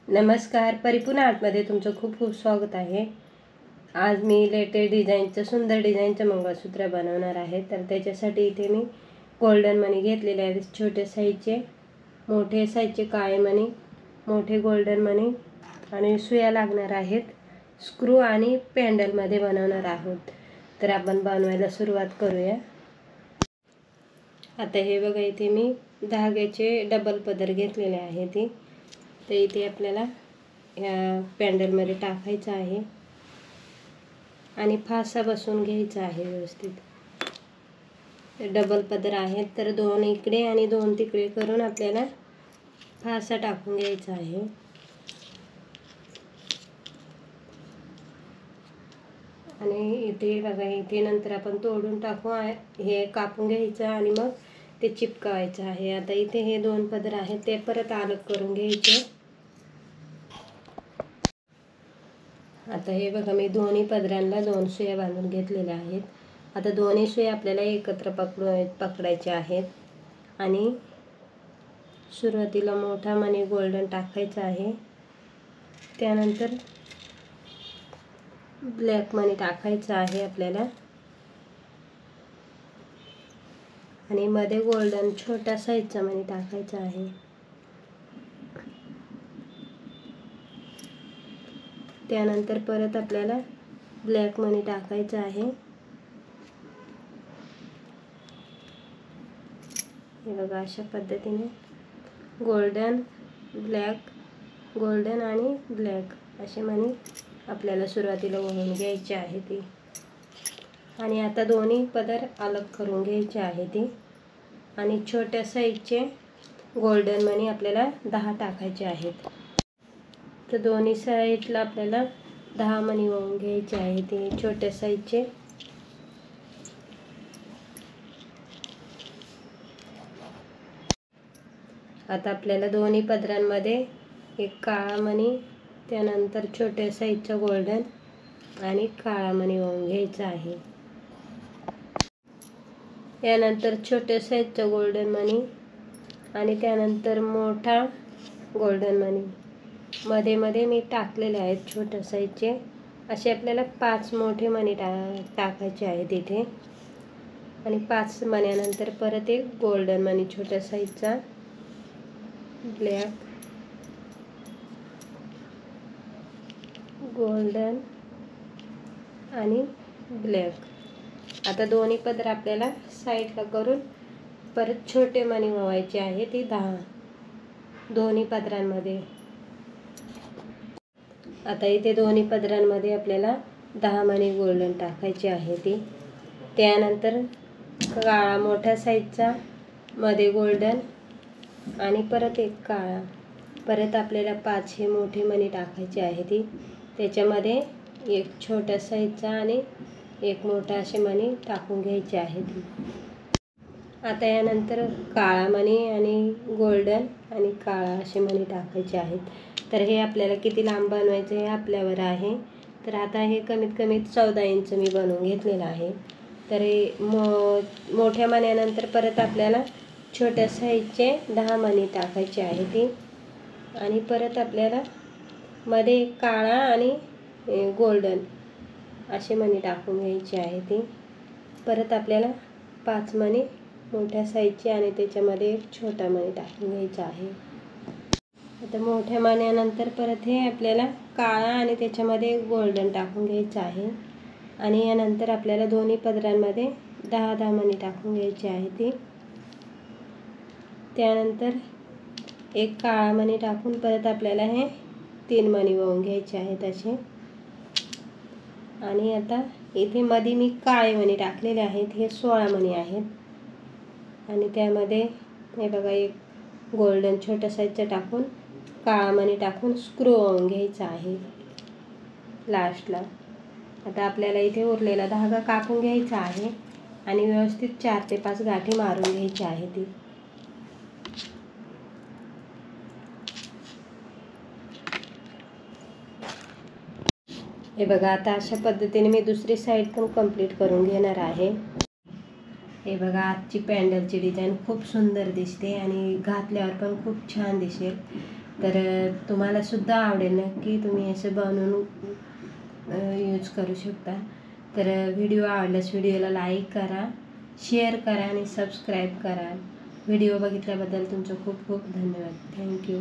नमस्कार, परिपूर्ण आर्टमध्ये तुमचं खूप खूप स्वागत आहे। आज मी लेटेस्ट डिझाईनचं सुंदर डिझाईनचं मंगळसूत्र बनवणार आहे। तर त्याच्यासाठी इथे मी गोल्डन मणी घेतलेले आहेत, छोटे साईजचे, मोठे साईजचे काळे मणी, मोठे गोल्डन मणी आणि सुया लागणार आहेत। स्क्रू आणि पॅन्डलमध्ये बनवणार आहोत। तर आपण बनवायला सुरुवात करूया। आता हे बघा, इथे मी धाग्याचे डबल पदर घेतलेले आहेत। ते इथे आपल्याला या पॅन्डलमध्ये टाकायचं आहे आणि फासा बसवून घ्यायचा आहे व्यवस्थित। डबल पदर आहेत तर दोन इकडे आणि दोन तिकडे करून आपल्याला फासा टाकून घ्यायचा आहे। आणि इथे बघा, इथे नंतर आपण तोडून टाकू, हे कापून घ्यायचं आणि मग ते चिपकावायचं आहे। आता इथे हे दोन पदर आहेत ते परत अलग करून घ्यायचे। आता हे बघा, मी दोन्ही पदरांना दोन सुया बांधून घेतलेल्या आहेत। आता दोन्ही सुया आपल्याला एकत्र पकडायच्या आहेत आणि सुरुवातीला मोठा मणी गोल्डन टाकायचा आहे, त्यानंतर ब्लॅक मणी टाकायचा आहे आपल्याला आणि मध्ये गोल्डन छोटा साईजचा मणी टाकायचा आहे। त्यानंतर परत आपल्याला ब्लॅक मणी टाकायचा आहे। हे बघा, अशा पद्धतीने गोल्डन ब्लॅक, गोल्डन आणि ब्लॅक असे मणी आपल्याला सुरुवातीला वळून घ्यायचे आहेत। आणि आता दोन्ही पदर अलग करून घ्यायचे आहेत आणि छोट्या साईजचे गोल्डन मणी आपल्याला 10 टाकायचे आहेत। तर दोन्ही साईडला आपल्याला 10 मणी वळून घ्यायचे आहेत छोट्या साईजचे। आता आपल्याला दोन्ही पदरांमध्ये एक काळा मणी, त्यानंतर छोट्या साईजचा गोल्डन आणि काळा मणी वळून घ्यायचा आहे। यानंतर छोट्या साईजचा गोल्डन मणी आणि त्यानंतर मोठा गोल्डन मणी मध्ये मध्ये मी टाकलेले आहेत छोट्या साईजचे। असे आपल्याला 5 मोठे मणी टाकायचे आहेत इथे आणि 5 मण्यानंतर परत एक गोल्डन मणी छोट्या साईजचा, ब्लॅक, गोल्डन आणि ब्लॅक। आता दोन्ही पदर आपल्याला साईडला करून परत छोटे मणी वळवायचे आहेत ती 10 दोन्ही पदरांमध्ये। आता इथे दोन्ही पदरांमध्ये आपल्याला 10 मणी गोल्डन टाकायचे आहेत। त्यानंतर काळा मोठ्या साईजचा, मध्ये गोल्डन आणि परत एक काळा, परत आपल्याला 5 हे मोठे मणी टाकायचे आहेत। त्याच्यामध्ये एक छोट्या साईजचा आणि एक मोठा असे मणी टाकून घ्यायचे आहेत। आता यानंतर काळा मणी आणि गोल्डन आणि काळा असे मणी टाकायचे आहेत। तर हे आपल्याला किती लांब बनवायचे हे आपल्यावर आहे। तर आता हे कमीत कमी 14 इंच मी बनवून घेतलेलं आहे। तर हे मोठ्या मण्यानंतर परत आपल्याला छोट्या साईजचे 10 मणी टाकायचे आहेत आणि परत आपल्याला मध्ये काळा आणि गोल्डन असे मणी टाकून घ्यायचे आहेत। परत आपल्याला 5 मणी मोठ्या साईजचे आणि त्याच्यामध्ये एक छोटा मणी टाकून घ्यायचा आहे। आता मोठ्या मण्यानंतर परत हे आपल्याला काळा आणि त्याच्यामध्ये गोल्डन टाकून घ्यायचं आहे आणि यानंतर आपल्याला दोन्ही पदरांमध्ये 10-10 मणी टाकून घ्यायचे आहेत। त्यानंतर एक काळा मणी टाकून परत आपल्याला हे 3 मणी वळून घ्यायचे आहेत असे। आणि आता इथे मध्ये मी काळे मणी टाकलेले आहेत, हे 16 मणी आहेत आणि त्यामध्ये हे बघा, एक गोल्डन छोट्या साईजचा टाकून काळा मणी टाकून स्क्रू वळून घ्यायचा आहे लास्टला। आता आपल्याला इथे उरलेला धागा कापून घ्यायचा आहे आणि व्यवस्थित 4 ते 5 गाठी मारून घ्यायची आहेत। हे बघा, आता अशा पद्धतीने मी दुसरी साईड पण कंप्लीट करून घेणार आहे। हे बघा, आजची पॅन्डलची डिझाईन खूप सुंदर दिसते आणि घातल्यावर पण खूप छान दिसेल। तर तुम्हालासुद्धा आवडेल नक्की, तुम्ही असं बनवून यूज करू शकता. तर व्हिडिओ आवडल्यास व्हिडिओला लाईक करा, शेअर करा आणि सबस्क्राईब करा. व्हिडिओ बघितल्याबद्दल तुमचं खूप खूप धन्यवाद. थँक्यू.